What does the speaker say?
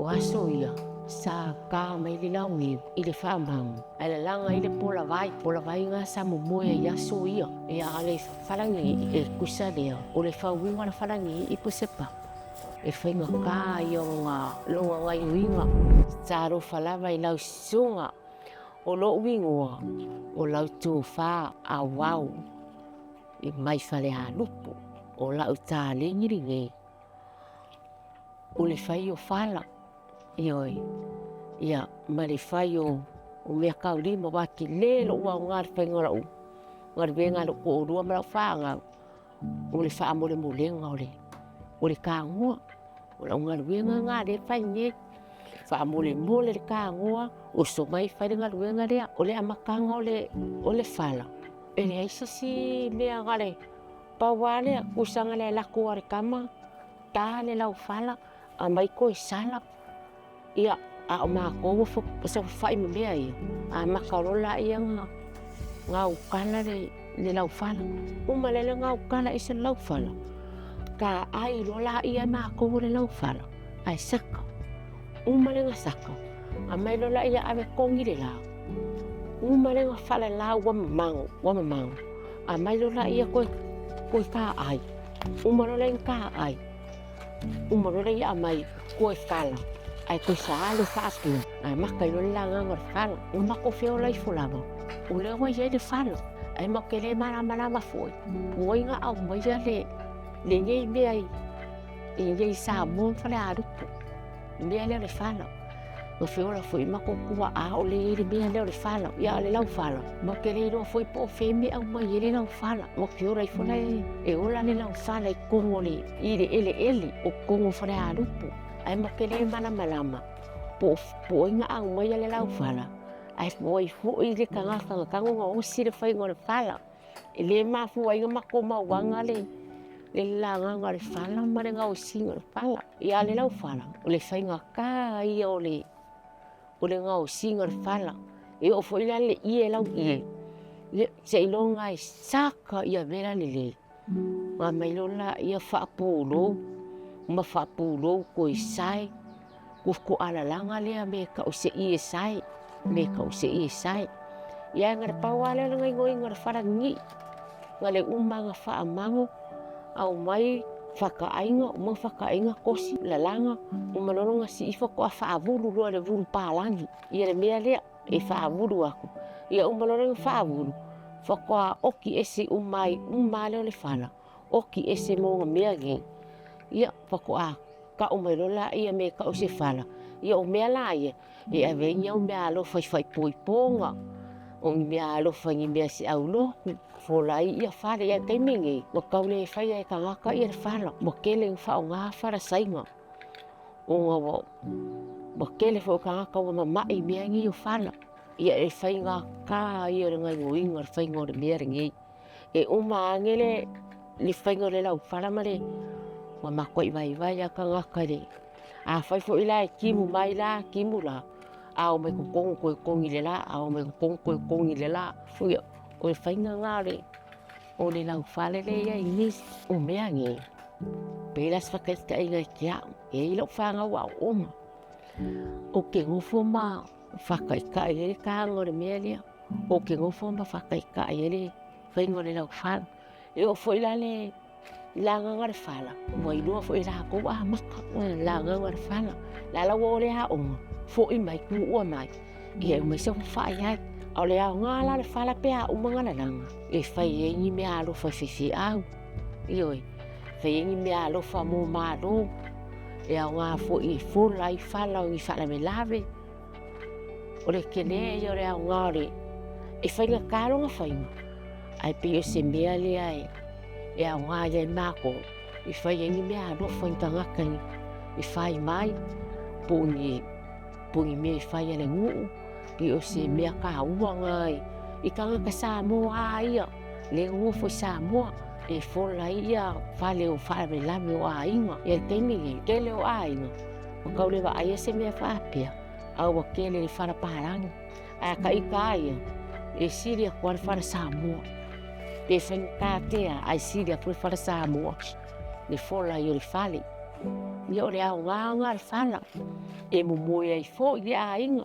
O aso ia sa ka mai le laungi i le whaamang. Ai le langa i le pola vai ngā sa mumoe i aso ia. E a le wharangi e kusa lea. O le whauinga na wharangi i pusepa. E whainga ka i o ngā longa ngai uinga. Tāro whalawa i lau sunga. O lo uingoa. O lau tū wha a wau. I mai whale a lupu. O lau tā lingiri nge. O le whai o whala. Ioi, ia, ma le whai o mea kaurima waki lelo ua o ngāri whainga rau. Ngāri venga lo ko o rua marau whaanga. O le wha mole molenga o le kāngoa. O la ngāri venga ngāre whai nge. Wha mole le kāngoa. O so mai whai ngāri venga rea. O le amakanga o le whala. E le aisa si mea ngare. Pawale, kusanga le lako are kama. Tā le lau whala. A mai koe sala. Ia, a o mākou sa whai mea ia. A makarola ia ngā ukana le lau whala. Umalele ngā ukana isa lau whala. Ka ai rola ia mākou le lau whala. Ai saka. Umale ngā saka. A mai rola ia ave kongi le lau. Umale ngā whala lau wamamango. A mai rola ia koe ka ai. Umarola ia ka ai. Umarola ia mai koe whala. Ai koe saalo whaatu, ai maka i roli la ngangor whala. Ngā mako whio lai fulawa. O leo wai le whala. Ai maka le marama foi. Poi ngā au mai le ngei mea i ngei sa mōn whale arupu. Mea leo le whala. Ngā whio la foi mako kua a o le iri mea leo le whala. Ia le lau whala. Maka le iro foi po wheme au mai le lau whala. Ngā whio lai fula e ola le lau whala i kongo le iri ele o kongo whale arupu. Ai makele mana malama po inga ang mai le lau whala ai foi foi le kanga kango nga o sire fai ngore whala ele ma foi nga mako mawanga le langa ngore whala mare nga o singa whala ia le lau whala o le fai nga ka ia o le nga o singa whala e o foi le ie lau ie se ilonga saka ia vera le ma mai lola ia fa polo ma whapulo ko i sai ko alalanga lea me ka o se i sai ia ngare pawale nga ngoi ngare wharangi ngale umanga whaamango au mai whakaainga kosi lalanga umaloronga si ifa ko a whaavuru roa le vuru pālangi ia le mea lea e whaavuru aku ia umaloronga whaavuru whakoa oki ese umale le whala oki ese mo mea nge ia pakoa ka o mai rola ia me ka o se whala ia o mea la ia e a venga o mea alo fai poiponga o mea alo fai mea se au loku folai ia whale ia keimingi o kaule fai e ka ngaka ia whala mo kele whao ngā whara sainga o ngā wau mo kele whao ka ngaka o mamai mea ngi o whala ia e fai ngā ka ia ngai ngoinga fai ngore mea ringi e angele li fai ngore lau whala mare ma makoi vai a ka ngaka re. A whai fo ila e kimu mai la, kimu la. A o mai kukongo koe kongi le la, a o mai kukongo koe kongi le la. Fuia, o e whainga ngāre. O le lau whale le ia inis, o mea nge. Pelas whakaita inga i kia, e ilo whanga wa oma. O ke ngofo ma whakaika i le kāngo le mea lea. O ke ngofo ma whakaika i le whaingo le lau whale. E o fo ila le langa ngare whala. Mo i lua fo i la kou maka. Langa ngare whala. La la wo le ha onga. Fo i mai ku ua mai. I e umai sa whai hai. Au le au ngā la le whala pe a umanga la langa. E whai e ngi mea alo whai whiwhi au. I oi. Whai e ngi mea alo wha mō mālo. E au ngā fo i lai whala o ngi whala me lawe. O le kene i o le au ngā re. E whai ngā kāronga whainga. Ai pe o se mea lea e. E au ngā iai māko, i whai engi mea alofa i tangakani, i whai mai, pungi mea i whai ale nguu, i o se mea ka ua ngai, i kangaka Samoa a ia, le nguu fo Samoa, e whola ia whale o whare lame o a inga, e teimingi, kele o a inga, o kaulewa aia se mea whaapea, au wa kele ni whara pārangi, a ka ika aia, e siria kua whara Samoa, e whenkatea ai siria pui whara Samoa, le whola i o le whale, ia o le aogaaga le fala e momoe ai foʻi le aiga